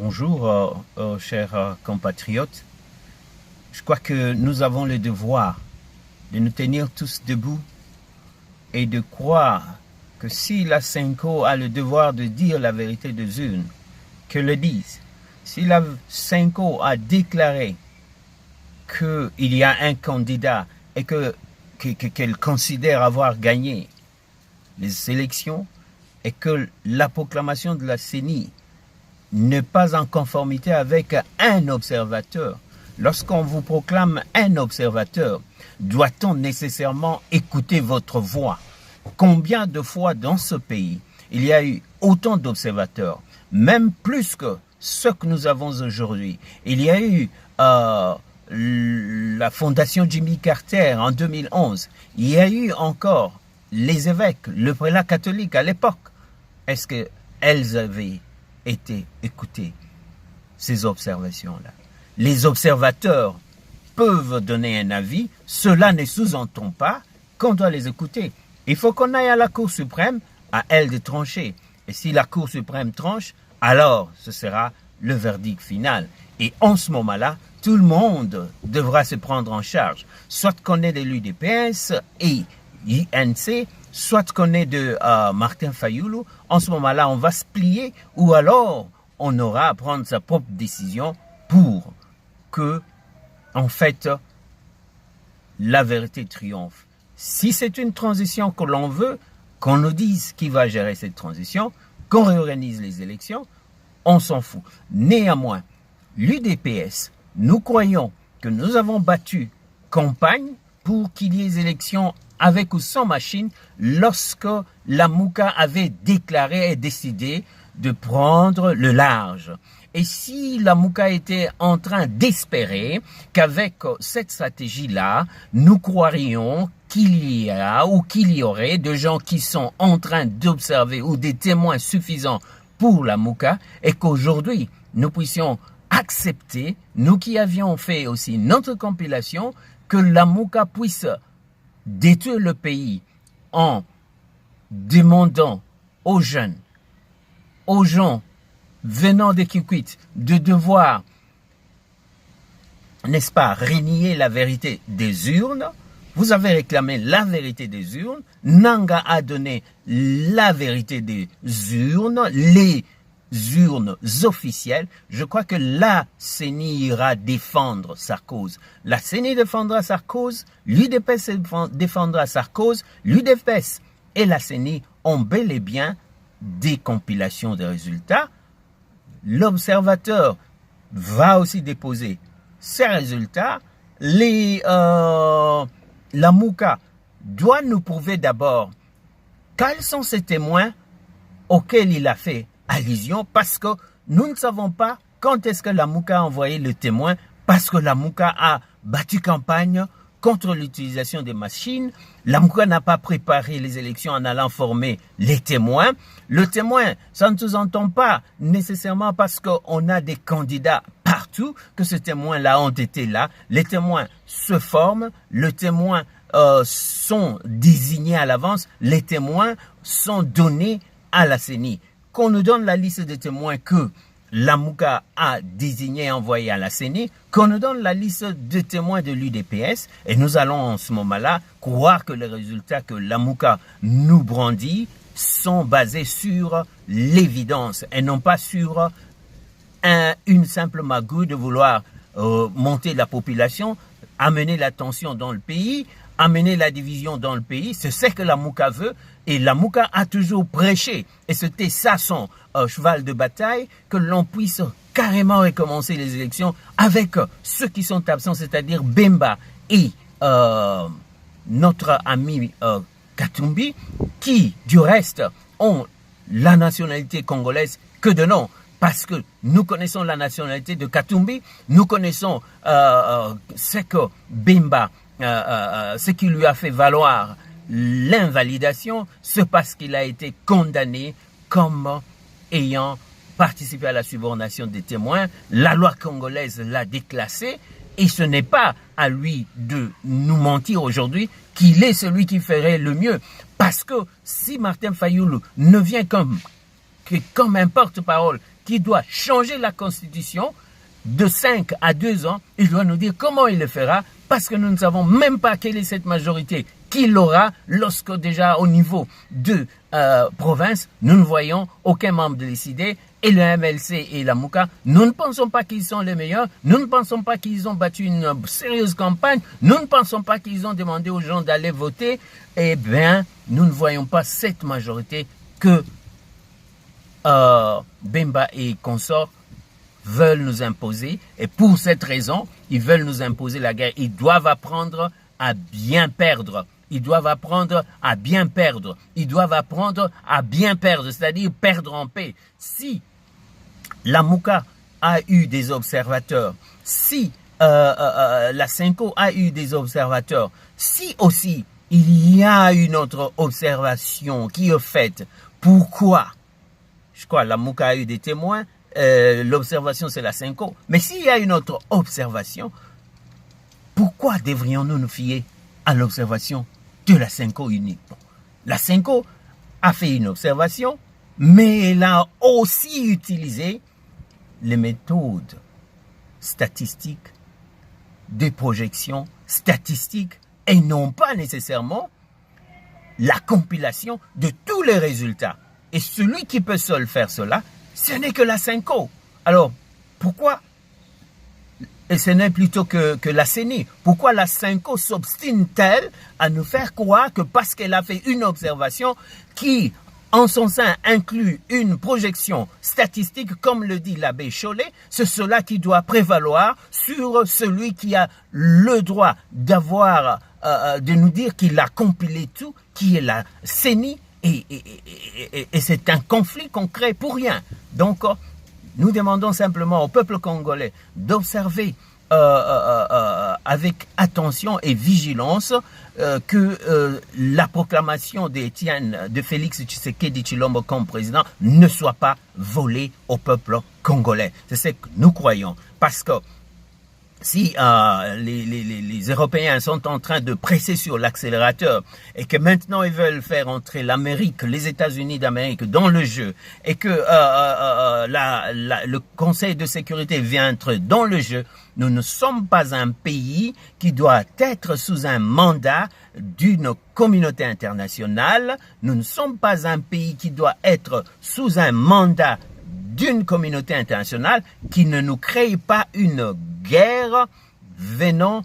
Bonjour, chers compatriotes. Je crois que nous avons le devoir de nous tenir tous debout et de croire que si la Senko a le devoir de dire la vérité des urnes, que le dise. Si la Senko a déclaré qu'il y a un candidat et qu'elle considère avoir gagné les élections et que la proclamation de la CENI n'est pas en conformité avec un observateur. Lorsqu'on vous proclame un observateur, doit-on nécessairement écouter votre voix? Combien de fois dans ce pays il y a eu autant d'observateurs, même plus que ce que nous avons aujourd'hui? Il y a eu la fondation Jimmy Carter en 2011. Il y a eu encore les évêques, le prélat catholique à l'époque. Est-ce qu'elles avaient été écoutées, ces observations-là? Les observateurs peuvent donner un avis, cela ne sous-entend pas qu'on doit les écouter. Il faut qu'on aille à la Cour suprême, à elle de trancher. Et si la Cour suprême tranche, alors ce sera le verdict final. Et en ce moment-là, tout le monde devra se prendre en charge. Soit qu'on est de l'UDPS et INC, soit qu'on est de Martin Fayulu. En ce moment-là, on va se plier ou alors on aura à prendre sa propre décision pour que, en fait, la vérité triomphe. Si c'est une transition que l'on veut, qu'on nous dise qui va gérer cette transition, qu'on réorganise les élections, on s'en fout. Néanmoins, l'UDPS, nous croyons que nous avons battu campagne pour qu'il y ait des élections avec ou sans machine lorsque la Mouka avait déclaré et décidé de prendre le large. Et si la Mouka était en train d'espérer qu'avec cette stratégie-là, nous croirions qu'il y a ou qu'il y aurait de gens qui sont en train d'observer ou des témoins suffisants pour la Mouka et qu'aujourd'hui, nous puissions accepter, nous qui avions fait aussi notre compilation, que la Mouka puisse détruire le pays en demandant aux jeunes, aux gens venant de Kikwit, de devoir, n'est-ce pas, renier la vérité des urnes. Vous avez réclamé la vérité des urnes. Nanga a donné la vérité des urnes, les urnes officielles. Je crois que la CENI ira défendre sa cause. La CENI défendra sa cause, l'UDPS défendra sa cause, l'UDPS et la CENI ont bel et bien des compilations de résultats. L'observateur va aussi déposer ses résultats. La Mouka doit nous prouver d'abord quels sont ces témoins auxquels il a fait allusion, parce que nous ne savons pas quand est-ce que la Mouka a envoyé le témoin, parce que la Mouka a battu campagne contre l'utilisation des machines. La Mouka n'a pas préparé les élections en allant former les témoins. Le témoin, ça ne sous-entend pas nécessairement parce qu'on a des candidats partout que ces témoins-là ont été là. Les témoins se forment, les témoins sont désignés à l'avance, les témoins sont donnés à la CENI. Qu'on nous donne la liste des témoins que la Mouka a désigné et envoyé à la CENI, qu'on nous donne la liste de témoins de l'UDPS, et nous allons en ce moment-là croire que les résultats que la Mouka nous brandit sont basés sur l'évidence et non pas sur une simple magouille de vouloir monter la population, amener la tension dans le pays, amener la division dans le pays. C'est ce que la Mouka veut, et la Mouka a toujours prêché, et c'était ça son cheval de bataille, que l'on puisse carrément recommencer les élections avec ceux qui sont absents, c'est-à-dire Bemba et notre ami Katumbi, qui du reste ont la nationalité congolaise que de nom, parce que nous connaissons la nationalité de Katumbi, nous connaissons ce que Bemba, ce qui lui a fait valoir l'invalidation, c'est parce qu'il a été condamné comme ayant participé à la subornation des témoins. La loi congolaise l'a déclassé, et ce n'est pas à lui de nous mentir aujourd'hui qu'il est celui qui ferait le mieux. Parce que si Martin Fayulu ne vient comme un porte-parole qui doit changer la constitution de 5 à 2 ans, il doit nous dire comment il le fera, parce que nous ne savons même pas quelle est cette majorité qu'il aura lorsque déjà au niveau de province, nous ne voyons aucun membre décider, et le MLC et la Mouka, nous ne pensons pas qu'ils sont les meilleurs, nous ne pensons pas qu'ils ont battu une sérieuse campagne, nous ne pensons pas qu'ils ont demandé aux gens d'aller voter, eh bien, nous ne voyons pas cette majorité que Bemba et consorts veulent nous imposer, et pour cette raison, ils veulent nous imposer la guerre. Ils doivent apprendre à bien perdre. Ils doivent apprendre à bien perdre. Ils doivent apprendre à bien perdre, c'est-à-dire perdre en paix. Si la Mouka a eu des observateurs, si la Senko a eu des observateurs, si aussi il y a une autre observation qui est faite, pourquoi? Je crois la Mouka a eu des témoins, l'observation c'est la Senko, mais s'il y a une autre observation, pourquoi devrions-nous nous fier à l'observation de la Senko uniquement? La Senko a fait une observation, mais elle a aussi utilisé les méthodes statistiques, des projections statistiques, et non pas nécessairement la compilation de tous les résultats. Et celui qui peut seul faire cela, ce n'est que la Senko. Alors, pourquoi et ce n'est plutôt que la CENI? Pourquoi la Senko s'obstine-t-elle à nous faire croire que parce qu'elle a fait une observation qui, en son sein, inclut une projection statistique, comme le dit l'abbé Chollet, c'est cela qui doit prévaloir sur celui qui a le droit d'avoir, de nous dire qu'il a compilé tout, qui est la CENI, et c'est un conflit qu'on crée pour rien. Donc, nous demandons simplement au peuple congolais d'observer avec attention et vigilance que la proclamation de Félix Tshisekedi Tshilombo comme président ne soit pas volée au peuple congolais. C'est ce que nous croyons. Parce que si les Européens sont en train de presser sur l'accélérateur et que maintenant ils veulent faire entrer l'Amérique, les États-Unis d'Amérique dans le jeu, et que le Conseil de sécurité vient entrer dans le jeu, nous ne sommes pas un pays qui doit être sous un mandat d'une communauté internationale. Nous ne sommes pas un pays qui doit être sous un mandat d'une communauté internationale qui ne nous crée pas une guerre venant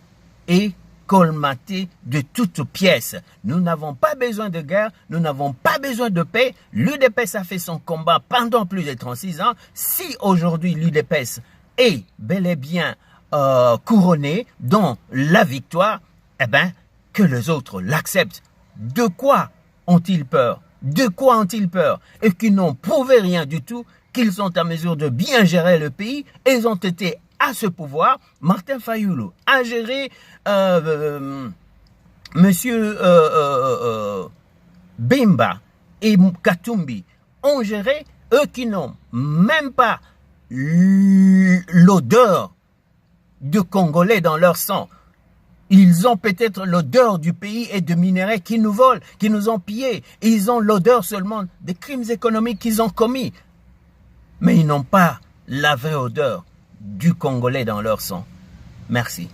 et colmater de toutes pièces. Nous n'avons pas besoin de guerre, nous n'avons pas besoin de paix. L'UDPS a fait son combat pendant plus de 36 ans. Si aujourd'hui l'UDPS est bel et bien couronné dans la victoire, eh bien, que les autres l'acceptent. De quoi ont-ils peur? De quoi ont-ils peur? Et qu'ils n'ont prouvé rien du tout, qu'ils sont en mesure de bien gérer le pays, et ils ont été à ce pouvoir. Martin Fayulu a géré Monsieur Bemba et Katumbi ont géré, eux qui n'ont même pas l'odeur de Congolais dans leur sang. Ils ont peut-être l'odeur du pays et de minerais qui nous volent, qui nous ont pillés. Ils ont l'odeur seulement des crimes économiques qu'ils ont commis. Mais ils n'ont pas la vraie odeur du Congolais dans leur sang. Merci.